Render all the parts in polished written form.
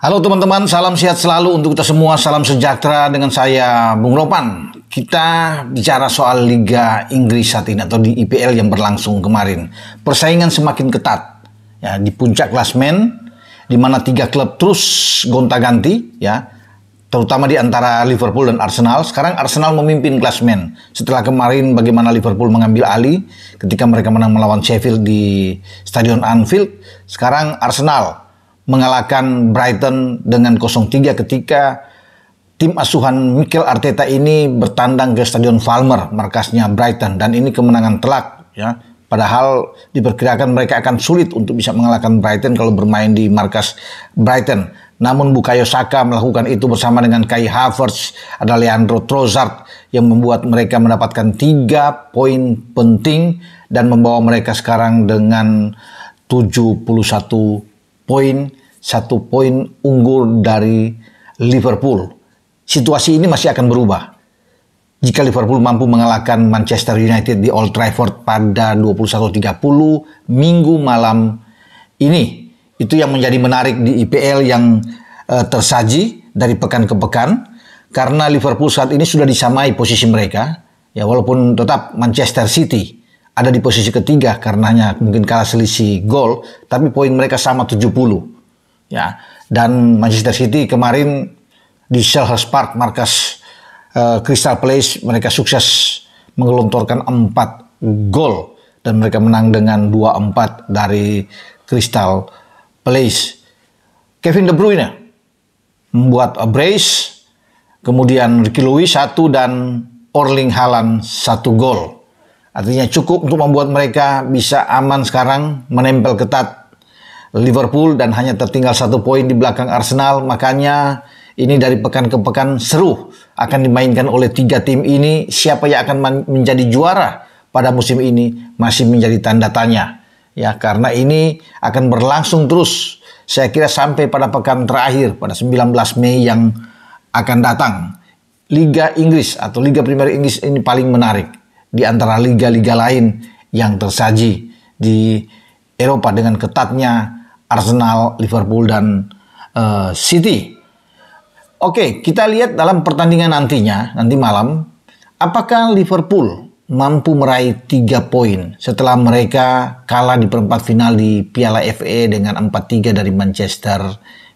Halo teman-teman, salam sehat selalu untuk kita semua, salam sejahtera dengan saya Bung Ropan. Kita bicara soal Liga Inggris saat ini atau di IPL yang berlangsung kemarin. Persaingan semakin ketat ya, di puncak klasmen di mana 3 klub terus gonta-ganti ya, terutama di antara Liverpool dan Arsenal. Sekarang Arsenal memimpin klasmen setelah kemarin bagaimana Liverpool mengambil alih ketika mereka menang melawan Sheffield di Stadion Anfield. Sekarang Arsenal mengalahkan Brighton dengan 0-3 ketika tim asuhan Mikel Arteta ini bertandang ke Stadion Falmer, markasnya Brighton, dan ini kemenangan telak ya. Padahal diperkirakan mereka akan sulit untuk bisa mengalahkan Brighton kalau bermain di markas Brighton. Namun Bukayo Saka melakukan itu bersama dengan Kai Havertz, ada Leandro Trossard yang membuat mereka mendapatkan 3 poin penting dan membawa mereka sekarang dengan 71 poin, 1 poin unggul dari Liverpool. Situasi ini masih akan berubah jika Liverpool mampu mengalahkan Manchester United di Old Trafford pada 21.30 Minggu malam ini. Itu yang menjadi menarik di IPL yang tersaji dari pekan ke pekan, karena Liverpool saat ini sudah disamai posisi mereka ya, walaupun tetap Manchester City ada di posisi ketiga karenanya mungkin kalah selisih gol, tapi poin mereka sama 70 ya. Dan Manchester City kemarin di Selhurst Park, markas Crystal Palace, mereka sukses menggelontorkan 4 gol dan mereka menang dengan 2-4 dari Crystal Palace. Kevin De Bruyne membuat brace, kemudian Ricky Lewis 1 dan Erling Haaland 1 gol. Artinya cukup untuk membuat mereka bisa aman sekarang menempel ketat Liverpool dan hanya tertinggal 1 poin di belakang Arsenal. Makanya ini dari pekan ke pekan seru akan dimainkan oleh 3 tim ini. Siapa yang akan menjadi juara pada musim ini masih menjadi tanda tanya ya, karena ini akan berlangsung terus saya kira sampai pada pekan terakhir pada 19 Mei yang akan datang. Liga Inggris atau Liga Premier Inggris ini paling menarik di antara liga-liga lain yang tersaji di Eropa dengan ketatnya Arsenal, Liverpool, dan City. Oke, kita lihat dalam pertandingan nanti malam, apakah Liverpool mampu meraih 3 poin setelah mereka kalah di perempat final di Piala FA dengan 4-3 dari Manchester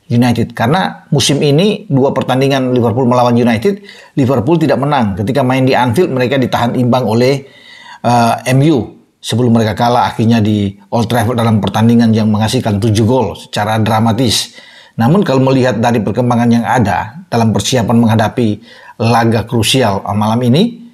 United. Karena musim ini 2 pertandingan Liverpool melawan United, Liverpool tidak menang. Ketika main di Anfield mereka ditahan imbang oleh MU sebelum mereka kalah akhirnya di Old Trafford dalam pertandingan yang menghasilkan 7 gol secara dramatis. Namun kalau melihat dari perkembangan yang ada dalam persiapan menghadapi laga krusial malam ini,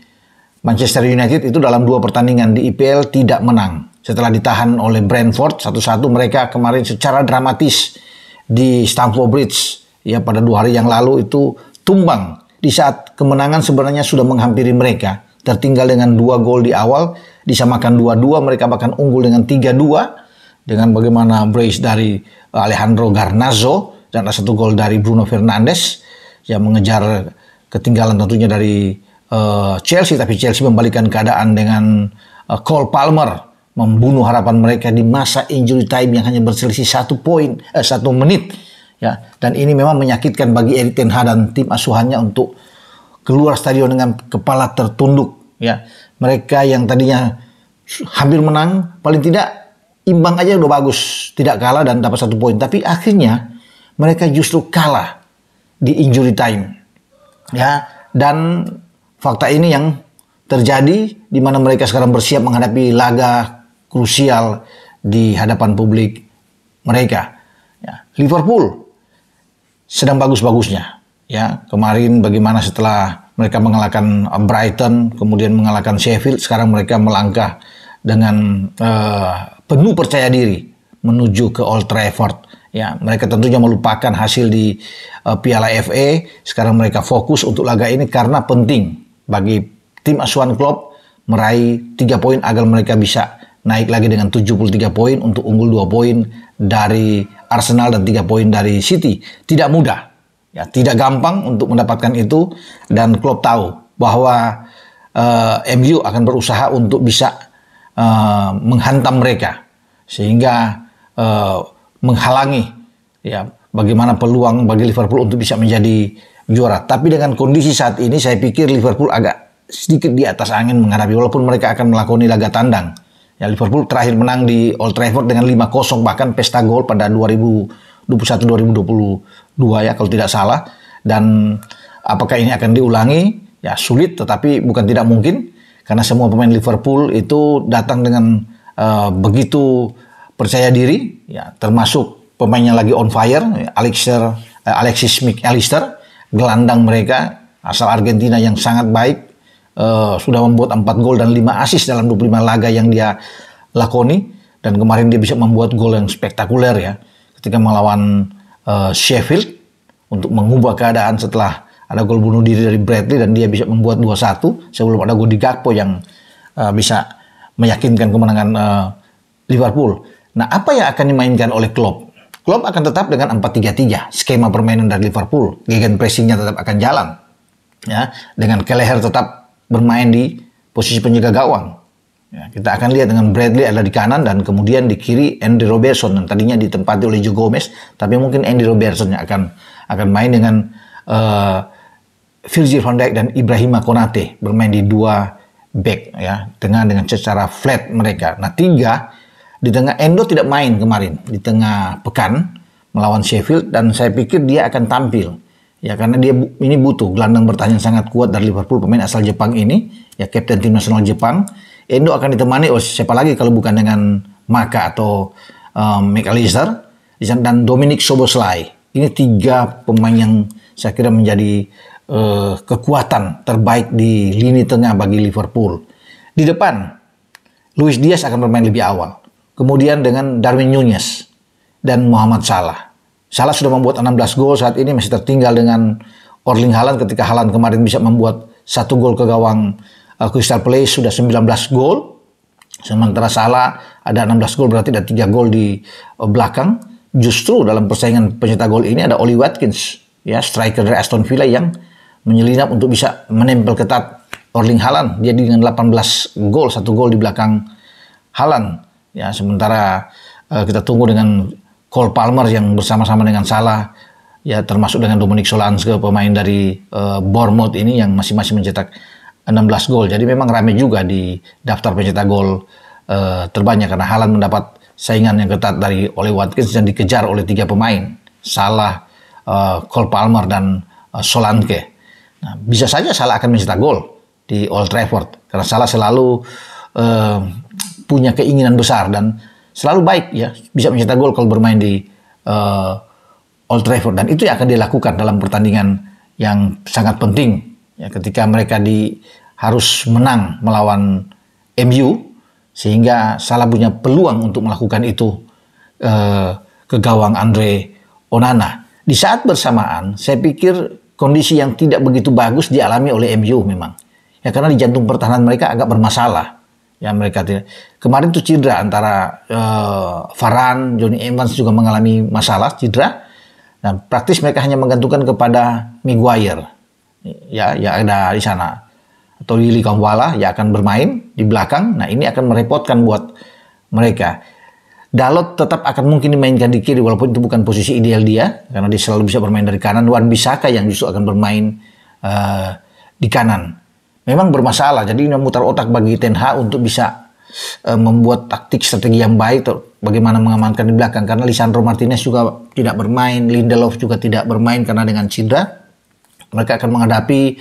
Manchester United itu dalam 2 pertandingan di IPL tidak menang. Setelah ditahan oleh Brentford 1-1, mereka kemarin secara dramatis di Stamford Bridge ya pada 2 hari yang lalu itu tumbang di saat kemenangan sebenarnya sudah menghampiri mereka, tertinggal dengan 2 gol di awal, disamakan 2-2, mereka bahkan unggul dengan 3-2 dengan bagaimana brace dari Alejandro Garnacho dan ada 1 gol dari Bruno Fernandes yang mengejar ketinggalan tentunya dari Chelsea, tapi Chelsea membalikkan keadaan dengan Cole Palmer membunuh harapan mereka di masa injury time yang hanya berselisih 1 menit ya. Dan ini memang menyakitkan bagi Erik ten Hag dan tim asuhannya untuk keluar stadion dengan kepala tertunduk ya. Mereka yang tadinya hampir menang, paling tidak imbang aja udah bagus, tidak kalah dan dapat 1 poin, tapi akhirnya mereka justru kalah di injury time ya. Dan fakta ini yang terjadi di mana mereka sekarang bersiap menghadapi laga krusial di hadapan publik mereka. Ya, Liverpool sedang bagus-bagusnya. Ya, kemarin bagaimana setelah mereka mengalahkan Brighton, kemudian mengalahkan Sheffield, sekarang mereka melangkah dengan penuh percaya diri menuju ke Old Trafford. Ya, mereka tentunya melupakan hasil di Piala FA. Sekarang mereka fokus untuk laga ini karena penting bagi tim asuhan Klopp meraih 3 poin agar mereka bisa naik lagi dengan 73 poin untuk unggul 2 poin dari Arsenal dan 3 poin dari City. Tidak mudah, ya, tidak gampang untuk mendapatkan itu, dan Klopp tahu bahwa MU akan berusaha untuk bisa menghantam mereka sehingga menghalangi ya bagaimana peluang bagi Liverpool untuk bisa menjadi juara. Tapi dengan kondisi saat ini saya pikir Liverpool agak sedikit di atas angin menghadapi, walaupun mereka akan melakoni laga tandang. Ya, Liverpool terakhir menang di Old Trafford dengan 5-0, bahkan pesta gol pada 2021-2022 ya kalau tidak salah. Dan apakah ini akan diulangi? Ya sulit, tetapi bukan tidak mungkin karena semua pemain Liverpool itu datang dengan begitu percaya diri, ya termasuk pemainnya lagi on fire, Alexis McAllister, gelandang mereka asal Argentina yang sangat baik, sudah membuat 4 gol dan 5 assist dalam 25 laga yang dia lakoni, dan kemarin dia bisa membuat gol yang spektakuler ya ketika melawan Sheffield untuk mengubah keadaan setelah ada gol bunuh diri dari Bradley, dan dia bisa membuat 2-1 sebelum ada gol di Gakpo yang bisa meyakinkan kemenangan Liverpool. Nah, apa yang akan dimainkan oleh Klopp? Klopp akan tetap dengan 4-3-3, skema permainan dari Liverpool. Gegenpressingnya tetap akan jalan. Ya, dengan Kelleher tetap bermain di posisi penjaga gawang. Ya, kita akan lihat dengan Bradley ada di kanan dan kemudian di kiri Andy Robertson yang tadinya ditempati oleh Joe Gomez, tapi mungkin Andy Robertson yang akan main dengan Virgil van Dijk dan Ibrahima Konate bermain di 2 back ya, dengan secara flat mereka. Nah, 3 di tengah. Endo tidak main kemarin di tengah pekan melawan Sheffield, dan saya pikir dia akan tampil ya karena dia ini butuh gelandang bertahan yang sangat kuat dari Liverpool, pemain asal Jepang ini ya, kapten tim nasional Jepang. Endo akan ditemani oleh siapa lagi kalau bukan dengan Maka atau McAllister dan Dominic Szoboszlai. Ini 3 pemain yang saya kira menjadi kekuatan terbaik di lini tengah bagi Liverpool. Di depan, Luis Diaz akan bermain lebih awal. Kemudian dengan Darwin Núñez dan Mohamed Salah. Salah sudah membuat 16 gol saat ini, masih tertinggal dengan Erling Haaland ketika Haaland kemarin bisa membuat 1 gol ke gawang Crystal Palace, sudah 19 gol. Sementara Salah ada 16 gol, berarti ada 3 gol di belakang. Justru dalam persaingan pencetak gol ini ada Oli Watkins, ya striker dari Aston Villa yang menyelinap untuk bisa menempel ketat Erling Haaland. Dia dengan 18 gol, 1 gol di belakang Haaland. Ya, sementara kita tunggu dengan Cole Palmer yang bersama-sama dengan Salah, ya termasuk dengan Dominic Solanke, pemain dari Bournemouth ini yang masing-masing mencetak 16 gol. Jadi memang ramai juga di daftar pencetak gol terbanyak karena Haaland mendapat saingan yang ketat dari Oli Watkins dan dikejar oleh 3 pemain, Salah, Cole Palmer dan Solanke. Nah, bisa saja Salah akan mencetak gol di Old Trafford karena Salah selalu punya keinginan besar dan selalu baik ya, bisa mencetak gol kalau bermain di Old Trafford, dan itu yang akan dilakukan dalam pertandingan yang sangat penting ya, ketika mereka harus menang melawan MU, sehingga Salah punya peluang untuk melakukan itu ke gawang Andre Onana. Di saat bersamaan saya pikir kondisi yang tidak begitu bagus dialami oleh MU memang ya, karena di jantung pertahanan mereka agak bermasalah. Ya, mereka tidak. Kemarin tuh cedera antara Varane, Johnny Evans juga mengalami masalah cedera. Dan praktis mereka hanya menggantungkan kepada Maguire. Ya, yang ada di sana. Atau Lili Kambwala yang akan bermain di belakang. Nah, ini akan merepotkan buat mereka. Dalot tetap akan mungkin dimainkan di kiri walaupun itu bukan posisi ideal dia karena dia selalu bisa bermain dari kanan. Wan-Bissaka yang justru akan bermain di kanan. Memang bermasalah, jadi ini memutar otak bagi Ten Hag untuk bisa membuat taktik strategi yang baik bagaimana mengamankan di belakang, karena Lisandro Martinez juga tidak bermain, Lindelof juga tidak bermain karena dengan cedera. Mereka akan menghadapi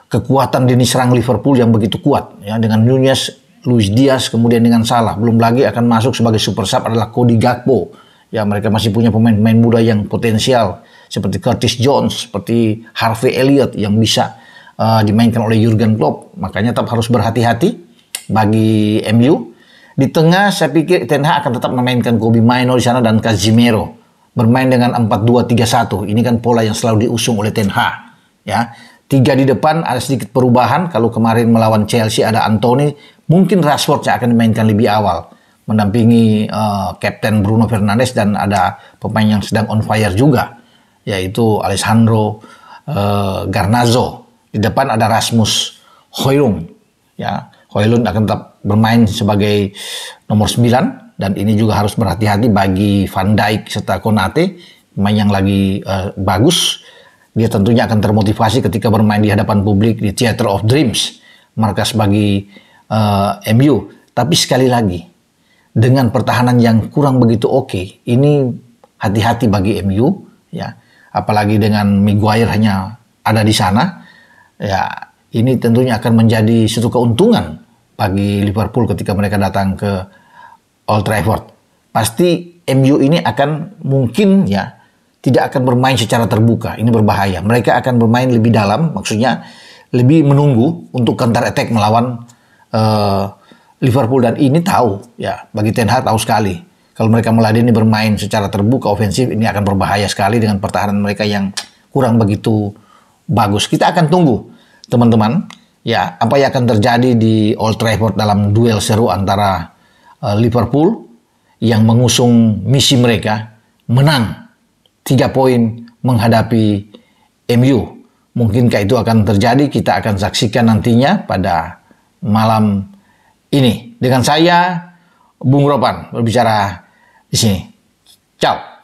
kekuatan lini serang Liverpool yang begitu kuat ya, dengan Núñez, Luis Diaz, kemudian dengan Salah. Belum lagi akan masuk sebagai super sub adalah Cody Gakpo. Ya, mereka masih punya pemain-pemain muda yang potensial seperti Curtis Jones, seperti Harvey Elliott yang bisa dimainkan oleh Jurgen Klopp. Makanya tetap harus berhati-hati bagi MU. Di tengah saya pikir Ten Hag akan tetap memainkan Kobbie Mainoo di sana dan Casemiro. Bermain dengan 4-2-3-1. Ini kan pola yang selalu diusung oleh Ten Hag. Ya, 3 di depan ada sedikit perubahan. Kalau kemarin melawan Chelsea ada Anthony, mungkin Rashford yang akan dimainkan lebih awal, mendampingi Kapten Bruno Fernandes, dan ada pemain yang sedang on fire juga, yaitu Alessandro Garnacho. Di depan ada Rasmus Højlund. Ya, Højlund akan tetap bermain sebagai nomor 9 dan ini juga harus berhati-hati bagi Van Dijk serta Konate. pemain yang lagi bagus. Dia tentunya akan termotivasi ketika bermain di hadapan publik di Theater of Dreams, markas bagi MU. Tapi sekali lagi, dengan pertahanan yang kurang begitu oke, ini hati-hati bagi MU, ya. Apalagi dengan Maguire hanya ada di sana, ya. Ini tentunya akan menjadi suatu keuntungan bagi Liverpool ketika mereka datang ke Old Trafford. Pasti MU ini akan mungkin ya tidak akan bermain secara terbuka. Ini berbahaya. Mereka akan bermain lebih dalam, maksudnya lebih menunggu untuk counter attack melawan Liverpool. Dan ini tahu ya, bagi Ten Hag tahu sekali kalau mereka meladeni bermain secara terbuka ofensif, ini akan berbahaya sekali dengan pertahanan mereka yang kurang begitu bagus. Kita akan tunggu teman-teman ya apa yang akan terjadi di Old Trafford dalam duel seru antara Liverpool yang mengusung misi mereka menang 3 poin menghadapi MU. Mungkinkah itu akan terjadi? Kita akan saksikan nantinya pada malam ini. Dengan saya, Bung Ropan, berbicara di sini. Ciao.